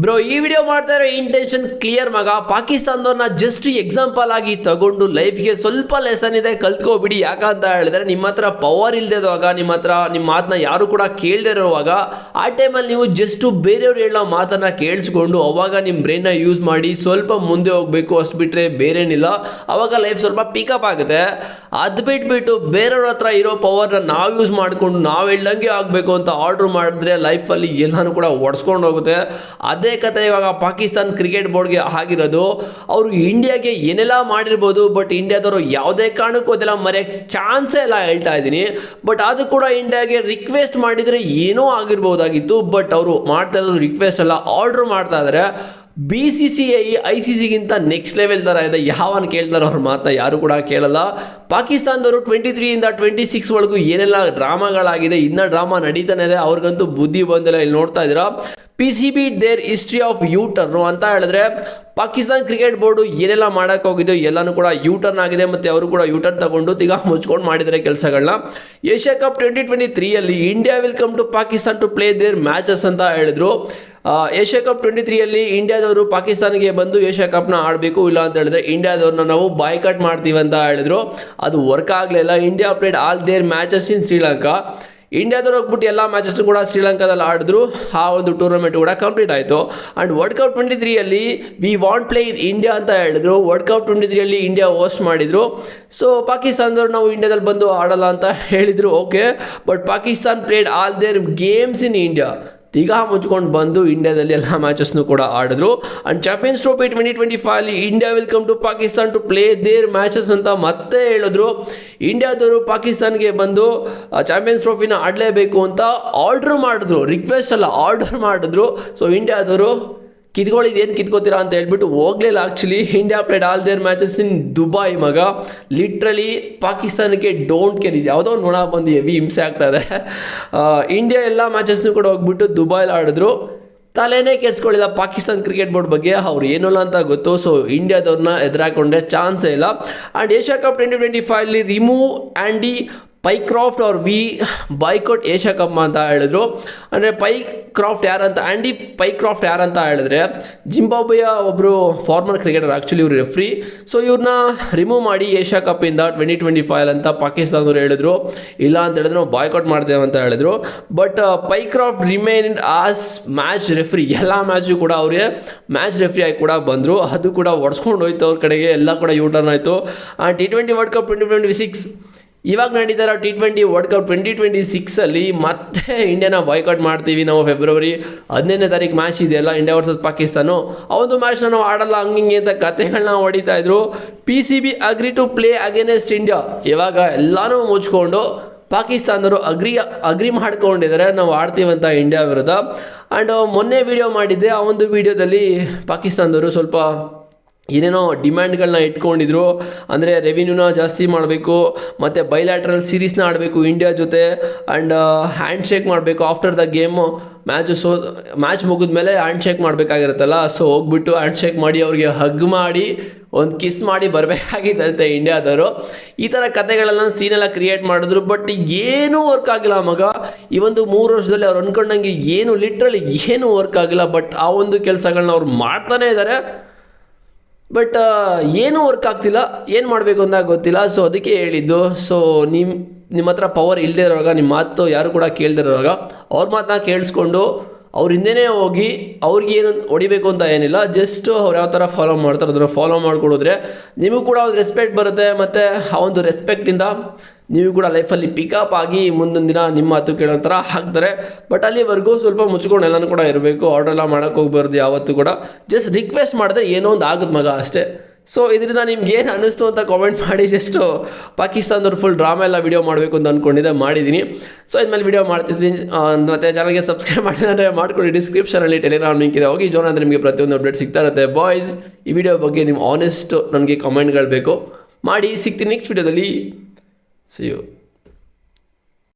Bro ಈ video ಮಾಡ್ತಾ ಇರೋ ಇಂಟೆನ್ಷನ್ ಕ್ಲಿಯರ್ ಮಗ. ಪಾಕಿಸ್ತಾನದವ್ರನ್ನ ಜಸ್ಟ್ ಎಕ್ಸಾಂಪಲ್ ಆಗಿ ತಗೊಂಡು ಲೈಫ್ಗೆ ಸ್ವಲ್ಪ ಲೆಸನ್ ಇದೆ ಕಲ್ತ್ಕೋಬಿಡಿ. ಯಾಕಂತ ಹೇಳಿದ್ರೆ ನಿಮ್ಮ ಹತ್ರ ಪವರ್ ಇಲ್ಲದಿರುವಾಗ, ನಿಮ್ಮ ಹತ್ರ ನಿಮ್ಮ ಮಾತನ್ನ ಯಾರು ಕೂಡ ಕೇಳದೇ ಇರುವಾಗ, ಆ ಟೈಮಲ್ಲಿ ನೀವು ಜಸ್ಟ್ ಬೇರೆಯವ್ರು ಹೇಳೋ ಮಾತನ್ನ ಕೇಳಿಸ್ಕೊಂಡು ಅವಾಗ ನಿಮ್ಮ ಬ್ರೈನ್ನ ಯೂಸ್ ಮಾಡಿ ಸ್ವಲ್ಪ ಮುಂದೆ ಹೋಗಬೇಕು. ಅಷ್ಟು ಬಿಟ್ಟರೆ ಬೇರೇನಿಲ್ಲ. ಅವಾಗ ಲೈಫ್ ಸ್ವಲ್ಪ ಪಿಕಪ್ ಆಗುತ್ತೆ. ಅದು ಬಿಟ್ಬಿಟ್ಟು ಬೇರೆಯವ್ರ ಹತ್ರ ಇರೋ ಪವರ್ನ ನಾವು ಯೂಸ್ ಮಾಡಿಕೊಂಡು ನಾವು ಹೇಳ್ದಂಗೆ ಆಗಬೇಕು ಅಂತ ಆರ್ಡ್ರ್ ಮಾಡಿದ್ರೆ ಲೈಫಲ್ಲಿ ಎಲ್ಲನೂ ಕೂಡ ಒಡ್ಸ್ಕೊಂಡು ಹೋಗುತ್ತೆ. ಅದೇ ಕತೆ ಇವಾಗ ಪಾಕಿಸ್ತಾನ ಕ್ರಿಕೆಟ್ ಬೋರ್ಡ್ಗೆ ಆಗಿರೋದು. ಅವರು ಇಂಡಿಯಾಗೆ ಏನೆಲ್ಲ ಮಾಡಿರ್ಬೋದು, ಬಟ್ ಇಂಡಿಯಾದವರು ಯಾವುದೇ ಕಾರಣಕ್ಕೂ ಅದೆಲ್ಲ ಮರೆಯೋಕ್ಕೆ ಚಾನ್ಸೇ ಇಲ್ಲ ಹೇಳ್ತಾ ಇದ್ದೀನಿ. ಬಟ್ ಅದು ಕೂಡ ಇಂಡಿಯಾಗೆ ರಿಕ್ವೆಸ್ಟ್ ಮಾಡಿದರೆ ಏನೋ ಆಗಿರ್ಬೋದಾಗಿತ್ತು. ಬಟ್ ಅವರು ಮಾಡ್ತಾ ಇರೋದು ರಿಕ್ವೆಸ್ಟ್ ಅಲ್ಲ, ಆರ್ಡ್ರ್ ಮಾಡ್ತಾ ಇದ್ದಾರೆ. BCCI ICCಗಿಂತ ನೆಕ್ಸ್ಟ್ ಲೆವೆಲ್ ಥರ ಇದೆ. ಯಾವನು ಕೇಳ್ತಾರೋ ಅವ್ರ ಮಾತನ್ನ ಯಾರು ಕೂಡ ಕೇಳಲ್ಲ. ಪಾಕಿಸ್ತಾನದವರು 23 26 ಒಳಗೂ ಏನೆಲ್ಲ ಡ್ರಾಮಾಗಳಾಗಿದೆ, ಇನ್ನೂ ಡ್ರಾಮಾ ನಡೀತಾನೆ ಇದೆ. ಅವ್ರಿಗಂತೂ ಬುದ್ಧಿ ಬಂದಿಲ್ಲ. ಇಲ್ಲಿ ನೋಡ್ತಾ ಇದ್ದೀರಾ, PCB their history of U turn ಅಂತ ಹೇಳಿದ್ರೆ ಪಾಕಿಸ್ತಾನ ಕ್ರಿಕೆಟ್ ಬೋರ್ಡು ಏನೆಲ್ಲ ಮಾಡೋಕ್ಕೆ ಹೋಗಿದ್ದು ಎಲ್ಲನೂ ಕೂಡ ಯೂ ಟರ್ನ್ ಆಗಿದೆ. ಮತ್ತು ಅವರು ಕೂಡ ಯೂ ಟರ್ನ್ ತಗೊಂಡು ತಿಗಾ ಮುಚ್ಕೊಂಡು ಮಾಡಿದರೆ ಕೆಲಸಗಳನ್ನ. Asia cup 2023 India will come to Pakistan to play their matches ಅಂತ ಹೇಳಿದ್ರು. ಏಷ್ಯಾ ಕಪ್ 23 ಇಂಡಿಯಾದವರು ಪಾಕಿಸ್ತಾನಿಗೆ ಬಂದು ಏಷ್ಯಾ ಕಪ್ನ ಆಡಬೇಕು, ಇಲ್ಲ ಅಂತ ಹೇಳಿದ್ರೆ ಇಂಡಿಯಾದವ್ರನ್ನ ನಾವು ಬಾಯ್ಕಟ್ ಮಾಡ್ತೀವಿ ಅಂತ ಹೇಳಿದ್ರು. ಅದು ವರ್ಕ್ ಆಗಲಿಲ್ಲ. India played all their matches in Sri Lanka. ಇಂಡಿಯಾದವ್ರು ಹೋಗ್ಬಿಟ್ಟು ಎಲ್ಲ ಮ್ಯಾಚಸ್ಸು ಕೂಡ ಶ್ರೀಲಂಕಾದಲ್ಲಿ ಆಡಿದ್ರು. ಆ ಒಂದು ಟೂರ್ನಮೆಂಟ್ ಕೂಡ ಕಂಪ್ಲೀಟ್ ಆಯಿತು. And World Cup 23 we want play in India ಅಂತ ಹೇಳಿದ್ರು. ವರ್ಲ್ಡ್ ಕಪ್ 23 ಇಂಡಿಯಾ ಹೋಸ್ಟ್ ಮಾಡಿದರು. ಸೊ ಪಾಕಿಸ್ತಾನದವ್ರು ನಾವು ಇಂಡಿಯಾದಲ್ಲಿ ಬಂದು ಆಡಲ್ಲ ಅಂತ ಹೇಳಿದರು. Okay, but Pakistan played all their games in India. ತಿಗಾ ಮುಚ್ಕೊಂಡು ಬಂದು ಇಂಡಿಯಾದಲ್ಲಿ ಎಲ್ಲ ಮ್ಯಾಚಸ್ನು ಕೂಡ ಆಡಿದ್ರು. And Champions Trophy 2025 India will come to Pakistan to play their matches ಅಂತ ಮತ್ತೆ ಹೇಳಿದ್ರು. ಇಂಡಿಯಾದವರು ಪಾಕಿಸ್ತಾನ್ಗೆ ಬಂದು ಚಾಂಪಿಯನ್ಸ್ ಟ್ರೋಫಿನ ಆಡಲೇಬೇಕು ಅಂತ ಆರ್ಡ್ರ್ ಮಾಡಿದ್ರು. ರಿಕ್ವೆಸ್ಟ್ ಅಲ್ಲ, ಆರ್ಡರ್ ಮಾಡಿದ್ರು. ಸೊ ಇಂಡಿಯಾದವರು ಕಿತ್ಕೊಳ್ಳಿದ್ದು ಏನು ಕಿತ್ಕೋತೀರಾ ಅಂತ ಹೇಳ್ಬಿಟ್ಟು ಹೋಗಲಿಲ್ಲ. Actually India played all their matches in Dubai ಮಗ. ಲಿಟ್ರಲಿ ಪಾಕಿಸ್ತಾನಕ್ಕೆ ಡೋಂಟ್ ಕೇರ್. ಇದು ಯಾವುದೋ ನೋಡ ಬಂದು ಹೆವಿ ಹಿಂಸೆ ಆಗ್ತಾಯಿದೆ. ಇಂಡಿಯಾ ಎಲ್ಲ ಮ್ಯಾಚಸ್ನು ಕೂಡ ಹೋಗ್ಬಿಟ್ಟು ದುಬೈಲಿ ಆಡಿದ್ರು. ತಲೆನೇ ಕೆಡ್ಸ್ಕೊಳ್ಳಿಲ್ಲ ಪಾಕಿಸ್ತಾನ ಕ್ರಿಕೆಟ್ ಬೋರ್ಡ್ ಬಗ್ಗೆ. ಅವ್ರು ಏನಲ್ಲ ಅಂತ ಗೊತ್ತು. ಸೊ ಇಂಡಿಯಾದವ್ರನ್ನ ಎದುರಾಕೊಂಡ್ರೆ ಚಾನ್ಸೇ ಇಲ್ಲ. And Asia Cup 2025 remove Andy Pycroft ಅವ್ರು ವಿ ಬಾಯ್ಕಾಟ್ ಏಷ್ಯಾ ಕಪ್ ಅಂತ ಹೇಳಿದ್ರು. ಅಂದರೆ ಪೈಕ್ರಾಫ್ಟ್ ಯಾರಂತ, ಆ್ಯಂಡಿ ಪೈಕ್ರಾಫ್ಟ್ ಯಾರಂತ ಹೇಳಿದ್ರೆ ಜಿಂಬಾಬ್ವೆಯ ಒಬ್ಬರು ಫಾರ್ಮರ್ ಕ್ರಿಕೆಟರ್. ಆ್ಯಕ್ಚುಲಿ ಇವರು ರೆಫ್ರಿ. ಸೊ ಇವ್ರನ್ನ ರಿಮೂವ್ ಮಾಡಿ ಏಷ್ಯಾ ಕಪ್ಪಿಂದ 2025 ಅಂತ ಪಾಕಿಸ್ತಾನದವ್ರು ಹೇಳಿದ್ರು. ಇಲ್ಲ ಅಂತ ಹೇಳಿದ್ರೆ ನಾವು ಬಾಯ್ಕಾಟ್ ಮಾಡ್ತೇವೆ ಅಂತ ಹೇಳಿದ್ರು. But Pycroft remained as match referee. ಎಲ್ಲ ಮ್ಯಾಚು ಕೂಡ ಅವ್ರಿಗೆ ಮ್ಯಾಚ್ ರೆಫ್ರಿ ಆಗಿ ಕೂಡ ಬಂದರು. ಅದು ಕೂಡ ಒಡ್ಸ್ಕೊಂಡು ಹೋಯ್ತು ಅವ್ರ ಕಡೆಗೆ. ಎಲ್ಲ ಕೂಡ ಯೂ ಟರ್ನ್ ಆಯಿತು. T20 ವರ್ಲ್ಡ್ ಕಪ್ 2026 ಇವಾಗ ನಡೀತಾರ T20 ವರ್ಲ್ಡ್ ಕಪ್ 2026 ಮತ್ತೆ ಇಂಡಿಯಾನ ಬಾಯ್ಕಾಟ್ ಮಾಡ್ತೀವಿ ನಾವು. ಫೆಬ್ರವರಿ 15 ಮ್ಯಾಚ್ ಇದೆಯಲ್ಲ, ಇಂಡಿಯಾ ವರ್ಸಸ್ ಪಾಕಿಸ್ತಾನ. ಆ ಒಂದು ಮ್ಯಾಚ್ನ ನಾವು ಆಡಲ್ಲ ಹಂಗೆ ಅಂತ ಕತೆಗಳನ್ನ ಹೊಡಿತಾ ಇದ್ರು. PCB agree to play against India. ಇವಾಗ ಎಲ್ಲನೂ ಮುಚ್ಕೊಂಡು ಪಾಕಿಸ್ತಾನದವರು ಅಗ್ರಿ ಮಾಡ್ಕೊಂಡಿದ್ದಾರೆ ನಾವು ಆಡ್ತೀವಂತ ಇಂಡಿಯಾ ವಿರುದ್ಧ. ಆ್ಯಂಡ್ ಮೊನ್ನೆ ವಿಡಿಯೋ ಮಾಡಿದ್ದೆ. ಆ ಒಂದು ವಿಡಿಯೋದಲ್ಲಿ ಪಾಕಿಸ್ತಾನದವರು ಸ್ವಲ್ಪ ಏನೇನೋ ಡಿಮ್ಯಾಂಡ್ಗಳನ್ನ ಇಟ್ಕೊಂಡಿದ್ರು. ಅಂದರೆ ರೆವಿನ್ಯೂನ ಜಾಸ್ತಿ ಮಾಡಬೇಕು, ಮತ್ತು ಬೈಲ್ಯಾಟ್ರಲ್ ಸೀರೀಸ್ನ ಆಡಬೇಕು ಇಂಡಿಯಾ ಜೊತೆ. ಆ್ಯಂಡ್ ಹ್ಯಾಂಡ್ ಶೇಕ್ ಮಾಡಬೇಕು ಆಫ್ಟರ್ ದ ಗೇಮು. ಮ್ಯಾಚ್ ಮುಗಿದ ಮೇಲೆ ಹ್ಯಾಂಡ್ ಶೇಕ್ ಮಾಡಬೇಕಾಗಿರುತ್ತಲ್ಲ. ಸೊ ಹೋಗ್ಬಿಟ್ಟು ಹ್ಯಾಂಡ್ ಶೇಕ್ ಮಾಡಿ ಅವ್ರಿಗೆ ಹಗ್ ಮಾಡಿ ಒಂದು ಕಿಸ್ ಮಾಡಿ ಬರಬೇಕಾಗಿತ್ತಂತೆ ಇಂಡಿಯಾದವರು. ಈ ಥರ ಕತೆಗಳೆಲ್ಲ ಸೀನೆಲ್ಲ ಕ್ರಿಯೇಟ್ ಮಾಡಿದ್ರು. ಬಟ್ ಏನೂ ವರ್ಕ್ ಆಗಿಲ್ಲ ಮಗ. ಈ ಒಂದು 3 ವರ್ಷದಲ್ಲಿ ಅವ್ರು ಅಂದ್ಕೊಂಡಂಗೆ ಏನು ಲಿಟ್ರಲಿ ಏನೂ ವರ್ಕ್ ಆಗಿಲ್ಲ. ಬಟ್ ಆ ಒಂದು ಕೆಲಸಗಳನ್ನ ಅವ್ರು ಮಾಡ್ತಾನೇ ಇದ್ದಾರೆ. ಬಟ್ ಏನೂ ವರ್ಕ್ ಆಗ್ತಿಲ್ಲ. ಏನು ಮಾಡಬೇಕು ಅಂತ ಗೊತ್ತಿಲ್ಲ. ಸೊ ಅದಕ್ಕೆ ಹೇಳಿದ್ದು. ಸೊ ನಿಮ್ಮ ಹತ್ರ ಪವರ್ ಇಲ್ಲದೆ ಇರೋವಾಗ, ನಿಮ್ಮ ಮಾತು ಯಾರು ಕೂಡ ಕೇಳದೇ ಇರೋವಾಗ ಅವ್ರ ಮಾತನ್ನ ಕೇಳಿಸ್ಕೊಂಡು ಅವ್ರ ಹಿಂದೆನೇ ಹೋಗಿ ಅವ್ರಿಗೆ ಏನು ಹೊಡಿಬೇಕು ಅಂತ ಏನಿಲ್ಲ. ಜಸ್ಟ್ ಅವ್ರು ಯಾವ ಥರ ಫಾಲೋ ಮಾಡ್ತಾರೆ ಅದನ್ನು ಫಾಲೋ ಮಾಡ್ಕೊಡಿದ್ರೆ ನಿಮಗೂ ಕೂಡ ಒಂದು ರೆಸ್ಪೆಕ್ಟ್ ಬರುತ್ತೆ. ಮತ್ತು ಆ ಒಂದು ರೆಸ್ಪೆಕ್ಟಿಂದ ನೀವು ಕೂಡ ಲೈಫಲ್ಲಿ ಪಿಕಪ್ ಆಗಿ ಮುಂದೊಂದು ದಿನ ನಿಮ್ಮ ಮಾತು ಕೇಳೋ ಥರ ಹಾಕ್ತಾರೆ. ಬಟ್ ಅಲ್ಲಿವರೆಗೂ ಸ್ವಲ್ಪ ಮುಚ್ಕೊಂಡು ಎಲ್ಲನೂ ಕೂಡ ಇರಬೇಕು. ಆರ್ಡ್ರೆಲ್ಲ ಮಾಡೋಕ್ಕೆ ಹೋಗ್ಬಾರ್ದು ಯಾವತ್ತೂ ಕೂಡ. ಜಸ್ಟ್ ರಿಕ್ವೆಸ್ಟ್ ಮಾಡಿದ್ರೆ ಏನೋ ಒಂದು ಆಗುತ್ತೆ ಮಗ, ಅಷ್ಟೇ. ಸೊ ಇದರಿಂದ ನಿಮ್ಗೆ ಏನು ಅನ್ನಿಸ್ತು ಅಂತ ಕಾಮೆಂಟ್ ಮಾಡಿ. ಜಸ್ಟು ಪಾಕಿಸ್ತಾನದವ್ರು ಫುಲ್ ಡ್ರಾಮಾ ಎಲ್ಲ ವೀಡಿಯೋ ಮಾಡಬೇಕು ಅಂತ ಅಂದ್ಕೊಂಡಿದ್ದೆ, ಮಾಡಿದ್ದೀನಿ. ಸೊ ಇನ್ಮೇಲೆ ವೀಡಿಯೋ ಮಾಡ್ತಿದ್ದೀನಿ. ಮತ್ತು ಚಾನಲ್ಗೆ ಸಬ್ಸ್ಕ್ರೈಬ್ ಮಾಡಿದ್ರೆ ಮಾಡ್ಕೊಳ್ಳಿ. ಡಿಸ್ಕ್ರಿಪ್ಷನಲ್ಲಿ ಟೆಲಿಗ್ರಾಮ್ ಲಿಂಕ್ ಇದೆ, ಹೋಗಿ ಜಾಯ್ನ್ ಅಂದರೆ ನಿಮಗೆ ಪ್ರತಿಯೊಂದು ಅಪ್ಡೇಟ್ ಸಿಗ್ತಾ ಇರುತ್ತೆ. ಬಾಯ್ಸ್, ಈ ವಿಡಿಯೋ ಬಗ್ಗೆ ನಿಮ್ಮ ಆನೆಸ್ಟ್ ನನಗೆ ಕಾಮೆಂಟ್ಗಳು ಬೇಕು ಮಾಡಿ. ಸಿಗ್ತೀನಿ ನೆಕ್ಸ್ಟ್ ವೀಡಿಯೋದಲ್ಲಿ. See you.